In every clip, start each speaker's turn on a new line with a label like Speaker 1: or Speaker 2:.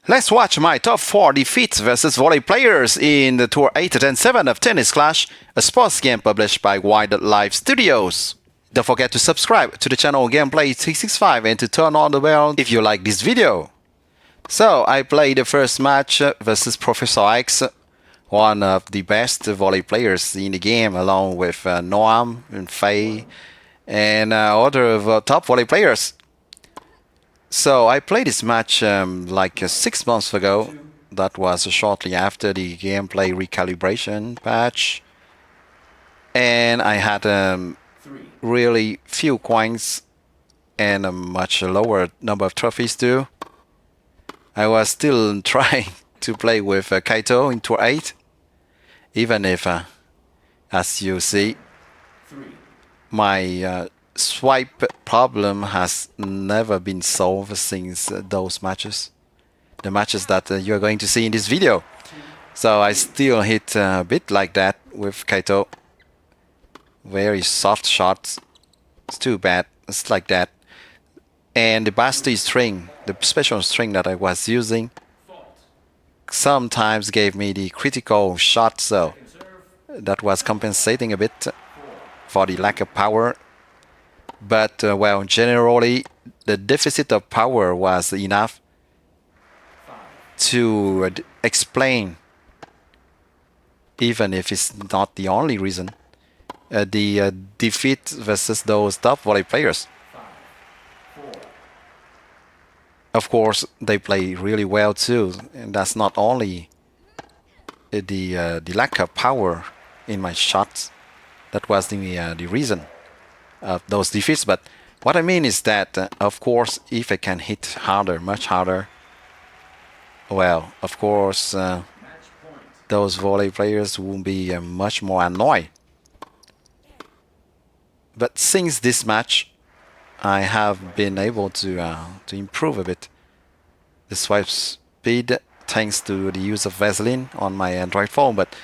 Speaker 1: Let's watch my top 4 defeats versus volley players in the Tour 8 and 7 of Tennis Clash, a sports game published by Wildlife Studios. Don't forget to subscribe to the channel Gameplay 365 and to turn on the bell if you like this video. So, I played the first match versus Professor X, one of the best volley players in the game, along with Noam and Faye and other top volley players. So I played this match like 6 months ago. That was shortly after the gameplay recalibration patch. And I had really few coins and a much lower number of trophies too. I was still trying to play with Kaito in Tour 8. Even if, as you see, my swipe problem has never been solved since those matches. The matches that you're going to see in this video. So I still hit a bit like that with Kaito. Very soft shots. It's too bad. It's like that. And the Basti string, the special string that I was using, sometimes gave me the critical shot, so that was compensating a bit for the lack of power. But well, generally the deficit of power was enough to explain, even if it's not the only reason, the defeat versus those top volley players. Of course, they play really well too, and that's not only the lack of power in my shots. That was the reason of those defeats. But what I mean is that, of course, if I can hit harder, much harder, well, of course, those volley players will be much more annoyed. But since this match, I have been able to improve a bit the swipe speed thanks to the use of Vaseline on my Android phone, but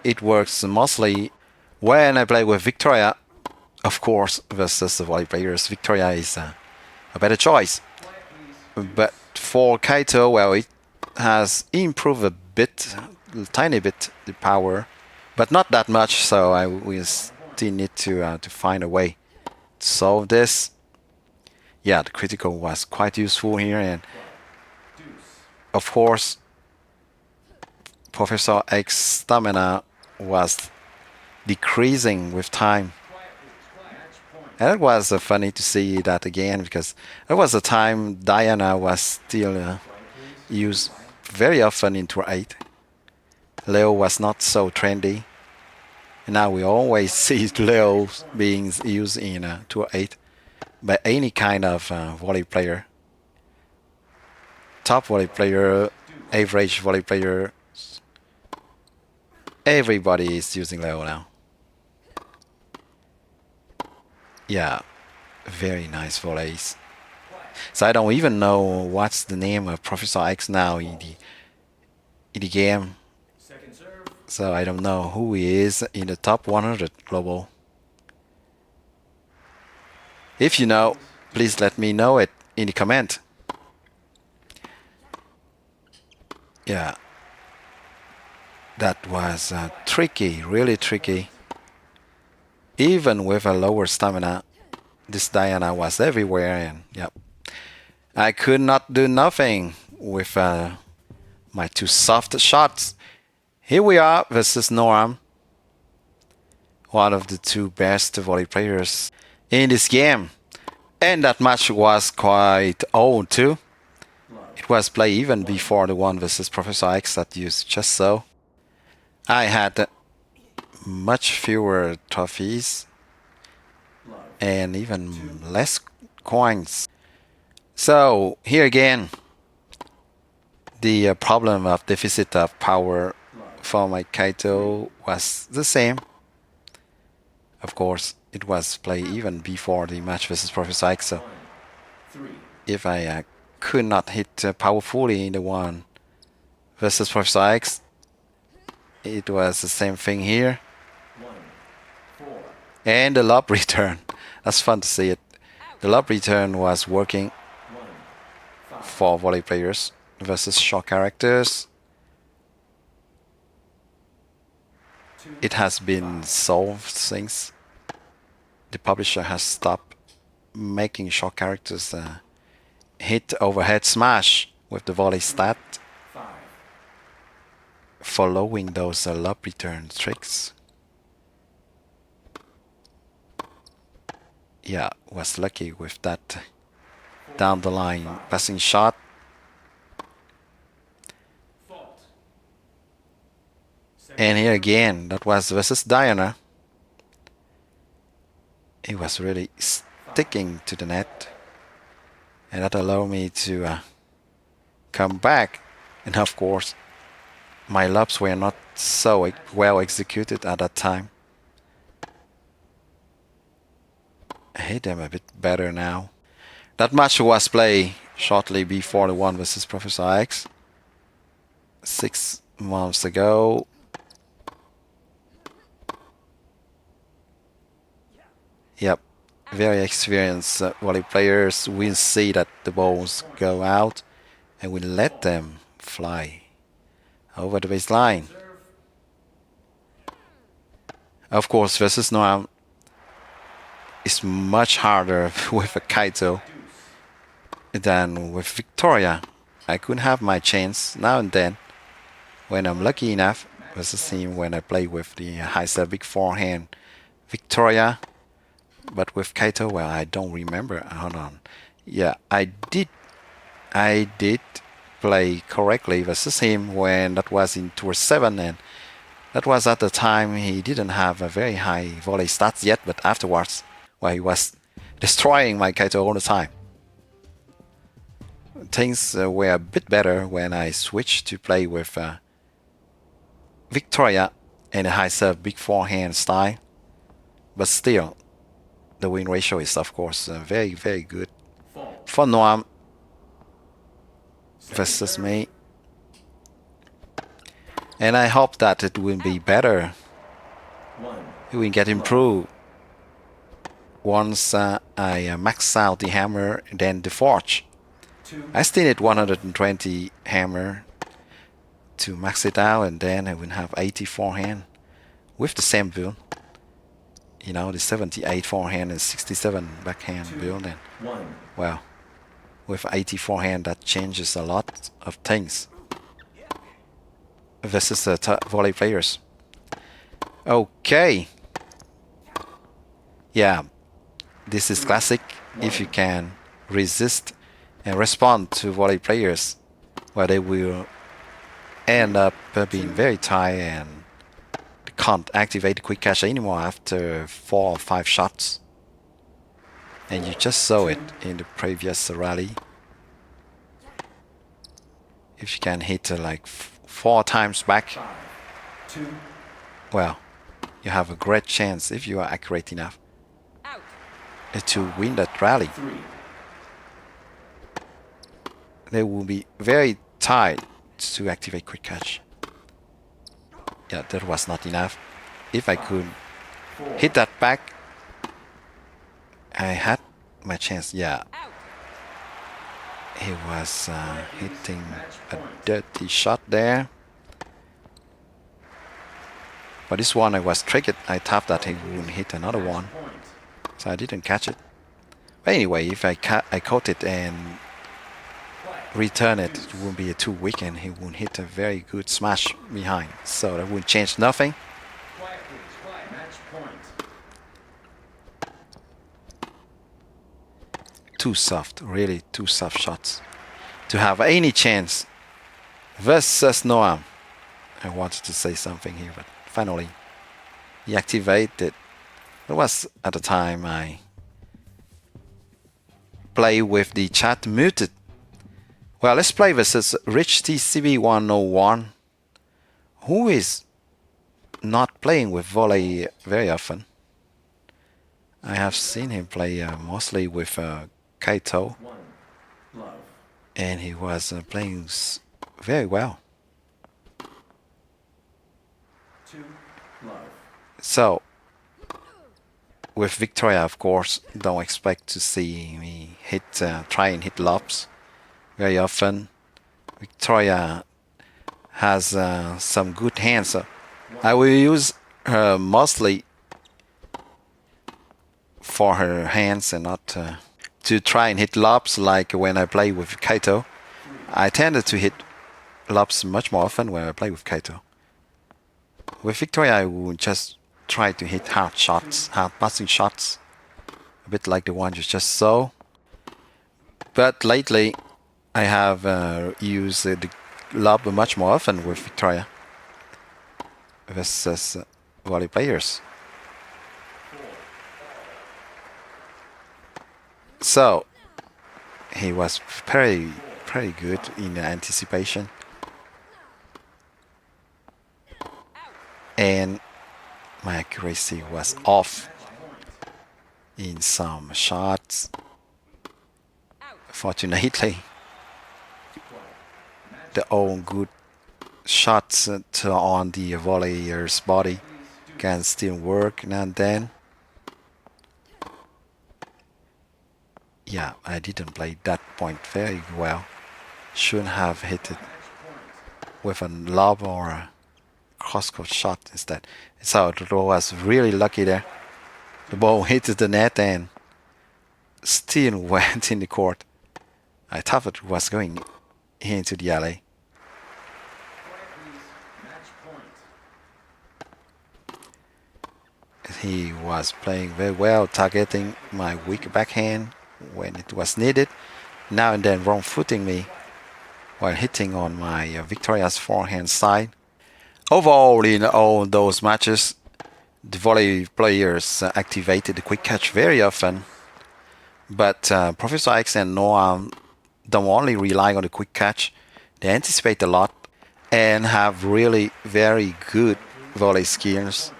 Speaker 1: it works mostly when I play with Victoria. Of course, versus the volley players, Victoria is a better choice. But for Kaito, well, it has improved a bit, a tiny bit, the power, but not that much. So we still need to find a way to solve this. Yeah, the critical was quite useful here, and of course, Professor X's stamina was decreasing with time. And it was funny to see that again, because there was a time Diana was still used very often in Tour 8. Leo was not so trendy. And now we always see Leo being used in Tour 8 by any kind of volley player. Top volley player, average volley player. Everybody is using Leo now. Yeah, very nice volleys. So I don't even know what's the name of Professor X now in the game. So I don't know who he is in the top 100 global. If you know, please let me know it in the comment. Yeah, that was tricky, really tricky. Even with a lower stamina, this Diana was everywhere, and yep, I could not do nothing with my two soft shots. Here we are versus Noam, one of the two best volley players in this game. And that match was quite old too. It was played even before the one versus Professor X that you just saw. I had much fewer trophies and even less coins. So here again, the problem of deficit of power for my Kaito was the same. Of course, it was played even before the match versus Professor X. So if I could not hit powerfully in the one versus Professor X, it was the same thing here. And the lob return. That's fun to see it. The lob return was working for volley players. versus short characters. It has been solved since the publisher has stopped making short characters hit overhead smash with the volley stat, following those lob return tricks. Yeah, was lucky with that down the line passing shot. And here again, that was versus Diana. He was really sticking to the net, and that allowed me to come back. And of course, my lobs were not so well executed at that time. I hit them a bit better now. That match was played shortly before the one versus Professor X 6 months ago. Yep, very experienced volley players will see that the balls go out and will let them fly over the baseline. Of course, versus Noam is much harder with a Kaito than with Victoria. I could have my chance now and then when I'm lucky enough versus him when I play with the high serve big forehand Victoria. But with Kaito, well, I don't remember. Hold on. Yeah, I did play correctly versus him when that was in Tour 7, and that was at the time he didn't have a very high volley stats yet, but afterwards, well, he was destroying my Kaito all the time. Things were a bit better when I switched to play with Victoria and a high serve big forehand style, but still, the win ratio is of course very, very good for Noam versus me. And I hope that it will be better. It will get improved once I max out the hammer, then the forge. I still need 120 hammer to max it out, and then I will have 80 forehand with the same build. You know, the 78 forehand and 67 backhand build. And, well, with 80 forehand, that changes a lot of things versus volley players. Okay. Yeah, this is classic. If you can resist and respond to volley players, well, they will end up being very tired and can't activate the quick catch anymore after 4 or 5 shots. And you just saw it in the previous rally. If you can hit like 4 times back, well, you have a great chance if you are accurate enough to win that rally. They will be very tight to activate quick catch. Yeah, that was not enough. If I could hit that back, I had my chance. Yeah, he was hitting a dirty shot there. But this one I was triggered. I thought that he wouldn't hit another one, so I didn't catch it. But anyway, if I caught it and return it, it won't be too weak, and he won't hit a very good smash behind. So that would change nothing. Too soft, really too soft shots to have any chance versus Noam. I wanted to say something here, but finally he activated. It was at the time I play with the chat muted. Well, let's play versus Rich TCB 101, who is not playing with volley very often. I have seen him play mostly with Kaito, and he was playing very well. So, with Victoria, of course, don't expect to see me try and hit lobs very often. Victoria has some good hands. So I will use her mostly for her hands and not to try and hit lobs like when I play with Kaito. I tended to hit lobs much more often when I play with Kaito. With Victoria, I would just try to hit hard shots, hard passing shots, a bit like the one you just saw. But lately, I have used the lob much more often with Victoria versus volley players. So he was very good in anticipation, and my accuracy was off in some shots. Fortunately, the own good shots on the volleye's body can still work now and then. Yeah, I didn't play that point very well. Shouldn't have hit it with a lob or a cross-court shot instead. So it was really lucky there. The ball hit the net and still went in the court. I thought it was going into the alley. He was playing very well, targeting my weak backhand when it was needed. Now and then wrong footing me while hitting on my Victoria's forehand side. Overall, in all those matches, the volley players activated the quick catch very often. But Professor X and Noah don't only rely on the quick catch, they anticipate a lot and have really very good volley skills.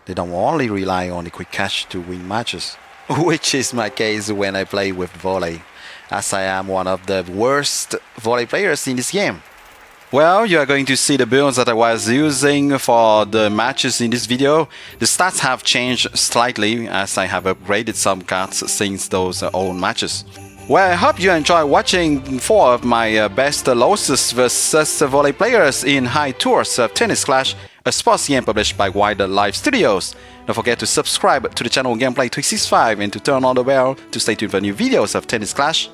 Speaker 1: They don't only rely on the quick catch to win matches, which is my case when I play with volley, as I am one of the worst volley players in this game. Well, you are going to see the builds that I was using for the matches in this video. The stats have changed slightly as I have upgraded some cards since those old matches. Well, I hope you enjoy watching 4 of my best losses versus volley players in High Tours of Tennis Clash, a sports game published by Wider Live Studios. Don't forget to subscribe to the channel Gameplay 365 and to turn on the bell to stay tuned for new videos of Tennis Clash.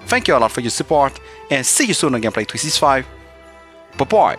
Speaker 1: Thank you a lot for your support and see you soon on Gameplay 365. Bye-bye.